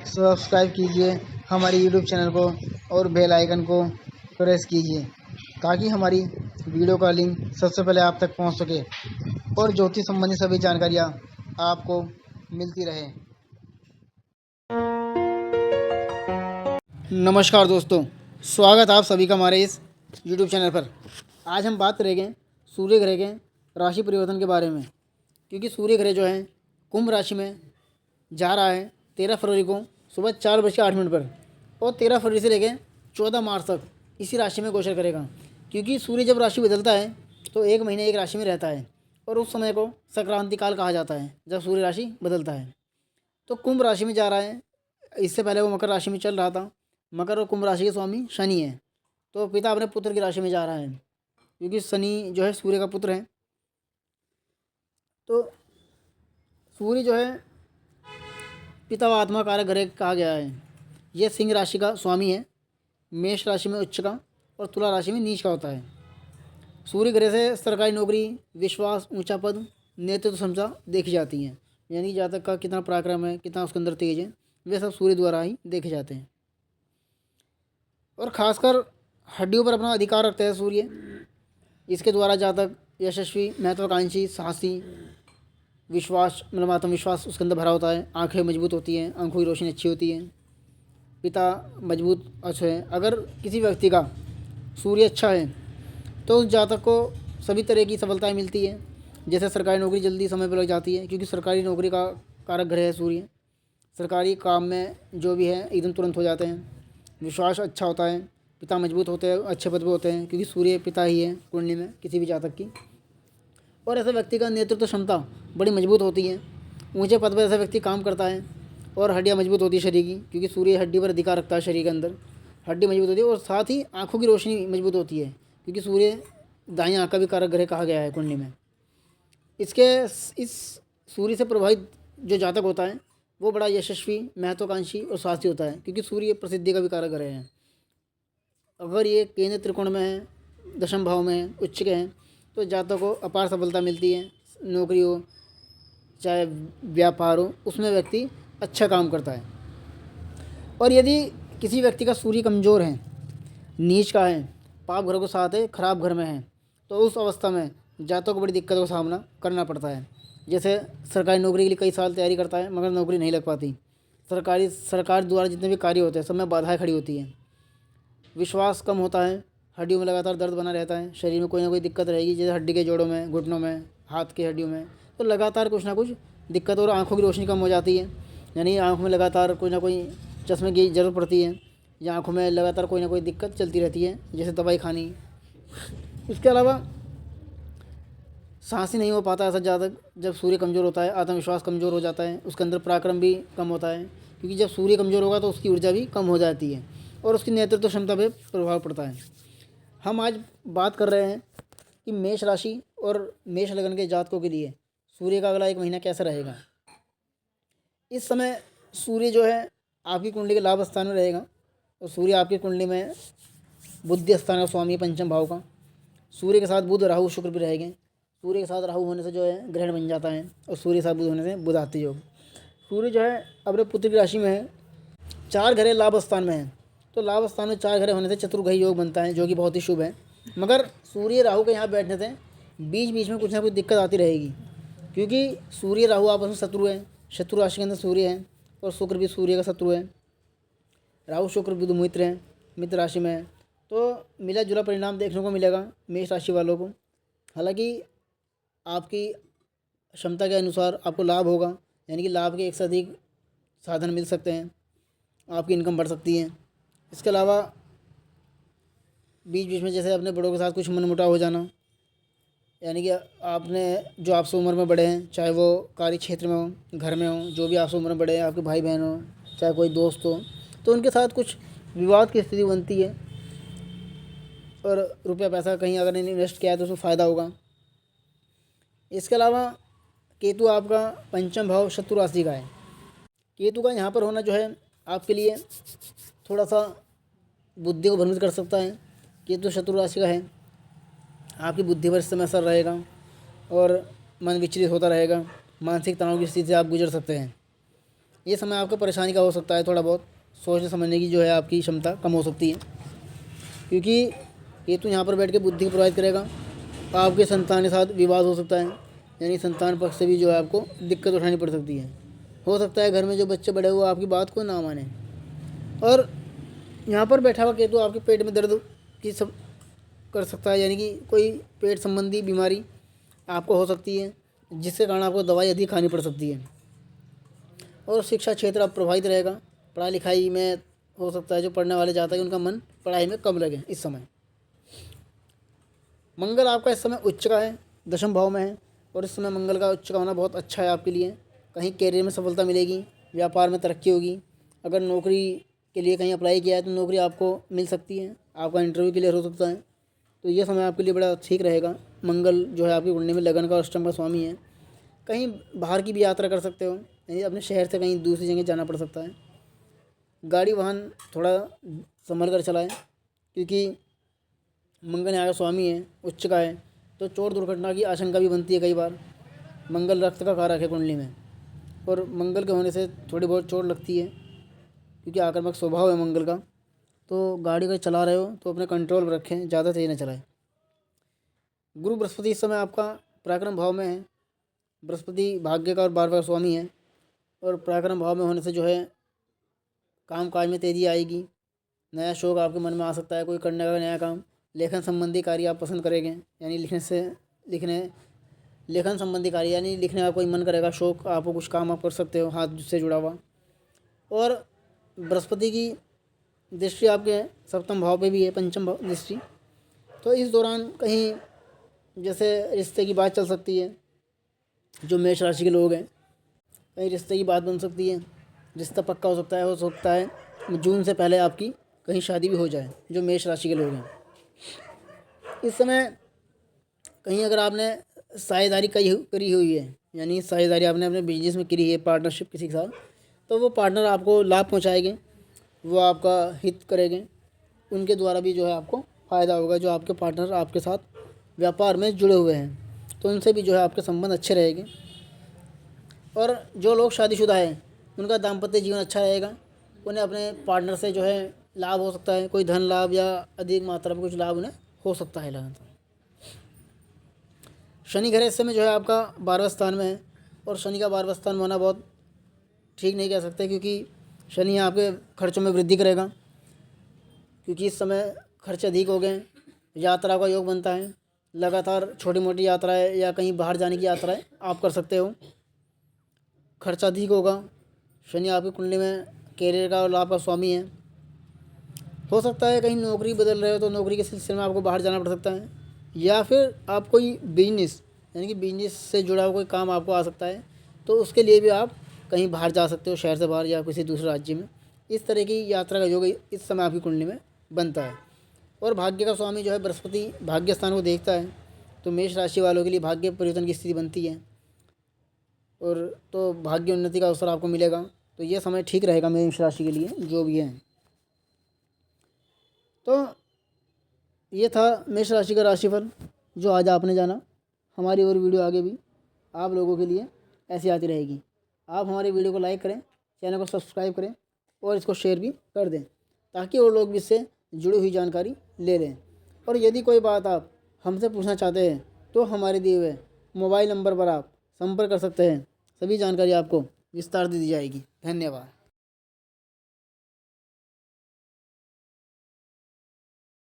Subscribe कीजिए हमारे YouTube channel को और बेल आइकन को प्रेस कीजिए ताकि हमारी वीडियो का लिंक सबसे पहले आप तक पहुंच सके और ज्योतिष संबंधी सभी जानकारियां आपको मिलती रहे। नमस्कार दोस्तों, स्वागत आप सभी का हमारे इस यूट्यूब चैनल पर। आज हम बात करेंगे सूर्य ग्रह के राशि परिवर्तन के बारे में, क्योंकि सूर्य ग्रह जो है कुंभ राशि में जा रहा है 13 फरवरी को सुबह 4:08 पर और 13 फरवरी से लेकर 14 मार्च तक इसी राशि में गोचर करेगा। क्योंकि सूर्य जब राशि बदलता है तो एक महीने एक राशि में रहता है और उस समय को संक्रांति काल कहा जाता है जब सूर्य राशि बदलता है। तो कुंभ राशि में जा रहा है, इससे पहले वो मकर राशि में चल रहा था। मकर और कुंभ राशि के स्वामी शनि है, तो पिता अपने पुत्र की राशि में जा रहा है क्योंकि शनि जो है सूर्य का पुत्र है। तो सूर्य जो है पिता व आत्मा कारक ग्रह कहा गया है। यह सिंह राशि का स्वामी है, मेष राशि में उच्च का और तुला राशि में नीच का होता है। सूर्य ग्रह से सरकारी नौकरी, विश्वास, ऊंचा पद, नेतृत्व क्षमता देखी जाती है। यानी जातक का कितना पराक्रम है, कितना उसके अंदर तेज है, वे सब सूर्य द्वारा ही देखे जाते हैं। और ख़ासकर हड्डियों पर अपना अधिकार रखता है सूर्य। इसके द्वारा जातक यशस्वी, महत्वाकांक्षी, साहसी, विश्वास मतलब आत्मविश्वास उसके अंदर भरा होता है। आंखें मजबूत होती हैं, आंखों की रोशनी अच्छी होती है, पिता मजबूत अच्छा है। अगर किसी व्यक्ति का सूर्य अच्छा है तो उस जातक को सभी तरह की सफलताएं मिलती है। जैसे सरकारी नौकरी जल्दी समय पर लग जाती है, क्योंकि सरकारी नौकरी का कारक ग्रह है सूर्य। सरकारी काम में जो भी है एकदम तुरंत हो जाते हैं। विश्वास अच्छा होता है, पिता मजबूत होते हैं, अच्छे पद पर होते हैं, क्योंकि सूर्य पिता ही है कुंडली में किसी भी जातक की। और ऐसे व्यक्ति का नेतृत्व क्षमता बड़ी मजबूत होती है। ऊंचे पद पर ऐसा व्यक्ति काम करता है और हड्डियाँ मजबूत होती है शरीर की, क्योंकि सूर्य हड्डी पर अधिकार रखता है। शरीर के अंदर हड्डी मजबूत होती है और साथ ही आंखों की रोशनी मजबूत होती है, क्योंकि सूर्य दाईं आंख का भी कारक ग्रह कहा गया है कुंडली में। इस सूर्य से प्रभावित जो जातक होता है वो बड़ा यशस्वी, महत्वाकांक्षी और साहसी होता है, क्योंकि सूर्य प्रसिद्धि का भी कारक ग्रह है। अगर ये केंद्र त्रिकोण में है, दशम भाव में है, उच्च के हैं, तो जातक को अपार सफलता मिलती है। नौकरी हो चाहे व्यापार हो, उसमें व्यक्ति अच्छा काम करता है। और यदि किसी व्यक्ति का सूर्य कमज़ोर है, नीच का है, पाप घर को साथ है, खराब घर में है, तो उस अवस्था में जातक को बड़ी दिक्कतों का सामना करना पड़ता है। जैसे सरकारी नौकरी के लिए कई साल तैयारी करता है मगर नौकरी नहीं लग पाती। सरकार द्वारा जितने भी कार्य होते हैं सब में बाधाएँ खड़ी होती हैं। विश्वास कम होता है, हड्डियों में लगातार दर्द बना रहता है, शरीर में कोई ना कोई दिक्कत रहेगी, जैसे हड्डी के जोड़ों में, घुटनों में, हाथ की हड्डियों में, तो लगातार कुछ ना कुछ दिक्कत। और आंखों की रोशनी कम हो जाती है, यानी आंखों में लगातार कोई ना कोई चश्मे की ज़रूरत पड़ती है, या आंखों में लगातार कोई ना कोई दिक्कत चलती रहती है, जैसे दवाई खानी। इसके अलावा साहसी नहीं हो पाता ऐसा जातक जब सूर्य कमज़ोर होता है। आत्मविश्वास कमज़ोर हो जाता है, उसके अंदर पराक्रम भी कम होता है, क्योंकि जब सूर्य कमज़ोर होगा तो उसकी ऊर्जा भी कम हो जाती है और उसकी नेतृत्व क्षमता पर प्रभाव पड़ता है। हम आज बात कर रहे हैं कि मेष राशि और मेष लग्न के जातकों के लिए सूर्य का अगला एक महीना कैसा रहेगा। इस समय सूर्य जो है आपकी कुंडली के लाभ स्थान में रहेगा और सूर्य आपकी कुंडली में बुद्धि स्थान का स्वामी है, पंचम भाव का। सूर्य के साथ बुध, राहु, शुक्र भी रहेंगे। सूर्य के साथ राहु होने से जो है ग्रहण बन जाता है और सूर्य के साथ बुध होने से बुधाते योग। सूर्य जो है अपने पुत्र की राशि में है, 4 ग्रह लाभ स्थान में है, तो लाभ स्थान में 4 ग्रह होने से चतुर्ग्रही योग बनता है, जो कि बहुत ही शुभ है। मगर सूर्य राहु के यहाँ बैठने से बीच बीच में कुछ ना कुछ दिक्कत आती रहेगी, क्योंकि सूर्य राहु आपस में शत्रु है। शत्रु राशि के अंदर सूर्य है और शुक्र भी सूर्य का शत्रु है। राहु शुक्र बुध मित्र हैं, मित्र राशि में है, तो मिला जुला परिणाम देखने को मिलेगा मेष राशि वालों को। हालांकि आपकी क्षमता के अनुसार आपको लाभ होगा, यानी कि लाभ के एक से अधिक साधन मिल सकते हैं, आपकी इनकम बढ़ सकती है। इसके अलावा बीच बीच में जैसे अपने बड़ों के साथ कुछ मनमुटाव हो जाना, यानी कि आपने जो आपसे उम्र में बड़े हैं, चाहे वो कार्य क्षेत्र में हो, घर में हो, जो भी आपसे उम्र में बड़े हैं, आपके भाई बहन हो, चाहे कोई दोस्त हो, तो उनके साथ कुछ विवाद की स्थिति बनती है। और रुपया पैसा कहीं अगर इन्वेस्ट किया है तो उसमें फ़ायदा होगा। इसके अलावा केतु आपका पंचम भाव शत्रु राशि का है। केतु का यहाँ पर होना जो है आपके लिए थोड़ा सा बुद्धि को भ्रमित कर सकता है। केतु शत्रु राशि का है, आपकी बुद्धि पर इस समय असर रहेगा और मन विचलित होता रहेगा। मानसिक तनाव की स्थिति से आप गुजर सकते हैं। ये समय आपको परेशानी का हो सकता है, थोड़ा बहुत सोचने समझने की जो है आपकी क्षमता कम हो सकती है, क्योंकि ये तो यहाँ पर बैठ के बुद्धि प्रभावित करेगा। आपके संतान के साथ विवाद हो सकता है, यानी संतान पक्ष से भी जो है आपको दिक्कत उठानी पड़ सकती है। हो सकता है घर में जो बच्चे बड़े हुए आपकी बात को ना माने। और यहाँ पर बैठा हुआ केतु आपके पेट में दर्द की सब कर सकता है, यानी कि कोई पेट संबंधी बीमारी आपको हो सकती है, जिसके कारण आपको दवाई अधिक खानी पड़ सकती है। और शिक्षा क्षेत्र अब प्रभावित रहेगा, पढ़ाई लिखाई में हो सकता है जो पढ़ने वाले चाहते हैं उनका मन पढ़ाई में कम लगे इस समय। मंगल आपका इस समय उच्च का है, दशम भाव में है, और इस समय मंगल का उच्च का होना बहुत अच्छा है आपके लिए। कहीं कैरियर में सफलता मिलेगी, व्यापार में तरक्की होगी। अगर नौकरी के लिए कहीं अप्लाई किया है तो नौकरी आपको मिल सकती है, आपका इंटरव्यू क्लियर हो सकता है। तो ये समय आपके लिए बड़ा ठीक रहेगा। मंगल जो है आपकी कुंडली में लगन का और अष्टम का स्वामी है। कहीं बाहर की भी यात्रा कर सकते हो, यानी अपने शहर से कहीं दूसरी जगह जाना पड़ सकता है। गाड़ी वाहन थोड़ा संभल कर चलाएं, क्योंकि मंगल यहाँ का स्वामी है, उच्च का है, तो चोट दुर्घटना की आशंका भी बनती है कई बार। मंगल रक्त का कारक है कुंडली में, और मंगल के होने से थोड़ी बहुत चोट लगती है, क्योंकि आक्रामक स्वभाव है मंगल का। तो गाड़ी अगर चला रहे हो तो अपने कंट्रोल में रखें, ज़्यादा तेज़ न चलाएं। गुरु बृहस्पति इस समय आपका पराक्रम भाव में है। बृहस्पति भाग्य का और 12वां स्वामी है, और पराक्रम भाव में होने से जो है काम काज में तेज़ी आएगी। नया शौक आपके मन में आ सकता है, कोई करने का नया काम। लेखन संबंधी कार्य आप पसंद करेंगे, यानी लेखन संबंधी कार्य, यानी लिखने का कोई मन करेगा, शौक आपको, कुछ काम आप कर सकते हो हाथ से जुड़ा हुआ। और बृहस्पति की दृष्टि आपके सप्तम भाव पे भी है, पंचम भाव दृष्टि। तो इस दौरान कहीं जैसे रिश्ते की बात चल सकती है, जो मेष राशि के लोग हैं, कहीं रिश्ते की बात बन सकती है, रिश्ता पक्का हो सकता है जून से पहले आपकी कहीं शादी भी हो जाए, जो मेष राशि के लोग हैं। इस समय कहीं अगर आपने साझेदारी करी हुई है, यानी साझेदारी आपने अपने बिजनेस में करी है, पार्टनरशिप किसी के साथ, तो वो पार्टनर आपको लाभ पहुंचाएंगे, वो आपका हित करेंगे। उनके द्वारा भी जो है आपको फ़ायदा होगा, जो आपके पार्टनर आपके साथ व्यापार में जुड़े हुए हैं, तो उनसे भी जो है आपके संबंध अच्छे रहेंगे। और जो लोग शादीशुदा हैं उनका दाम्पत्य जीवन अच्छा रहेगा। उन्हें अपने पार्टनर से जो है लाभ हो सकता है, कोई धन लाभ या अधिक मात्रा में कुछ लाभ उन्हें हो सकता है लगातार। शनि ग्रह इस समय जो है आपका 12वें स्थान में है, और शनि का 12वां स्थान में होना बहुत ठीक नहीं कह सकते, क्योंकि शनि आपके खर्चों में वृद्धि करेगा, क्योंकि इस समय खर्च अधिक हो गए। यात्रा का योग बनता है, लगातार छोटी मोटी यात्राएं या कहीं बाहर जाने की यात्राएं आप कर सकते हो। खर्चा अधिक होगा। शनि आपकी कुंडली में कैरियर का और लाभ का स्वामी है। हो सकता है कहीं नौकरी बदल रहे हो तो नौकरी के सिलसिले में आपको बाहर जाना पड़ सकता है, या फिर आप कोई बिजनेस, यानी कि बिजनेस से जुड़ा हुआ कोई काम आपको आ सकता है, तो उसके लिए भी आप कहीं बाहर जा सकते हो, शहर से बाहर या किसी दूसरे राज्य में। इस तरह की यात्रा का योग इस समय आपकी कुंडली में बनता है। और भाग्य का स्वामी जो है बृहस्पति भाग्य स्थान को देखता है, तो मेष राशि वालों के लिए भाग्य परिवर्तन की स्थिति बनती है, और तो भाग्य उन्नति का अवसर आपको मिलेगा। तो ये समय ठीक रहेगा मेष राशि के लिए जो भी है। तो ये था मेष राशि का राशिफल जो आज आपने जाना। हमारी और वीडियो आगे भी आप लोगों के लिए ऐसी आती रहेगी। आप हमारी वीडियो को लाइक करें, चैनल को सब्सक्राइब करें, और इसको शेयर भी कर दें, ताकि और लोग भी इससे जुड़ी हुई जानकारी ले लें। और यदि कोई बात आप हमसे पूछना चाहते हैं तो हमारे दिए हुए मोबाइल नंबर पर आप संपर्क कर सकते हैं। सभी जानकारी आपको विस्तार से दी जाएगी। धन्यवाद।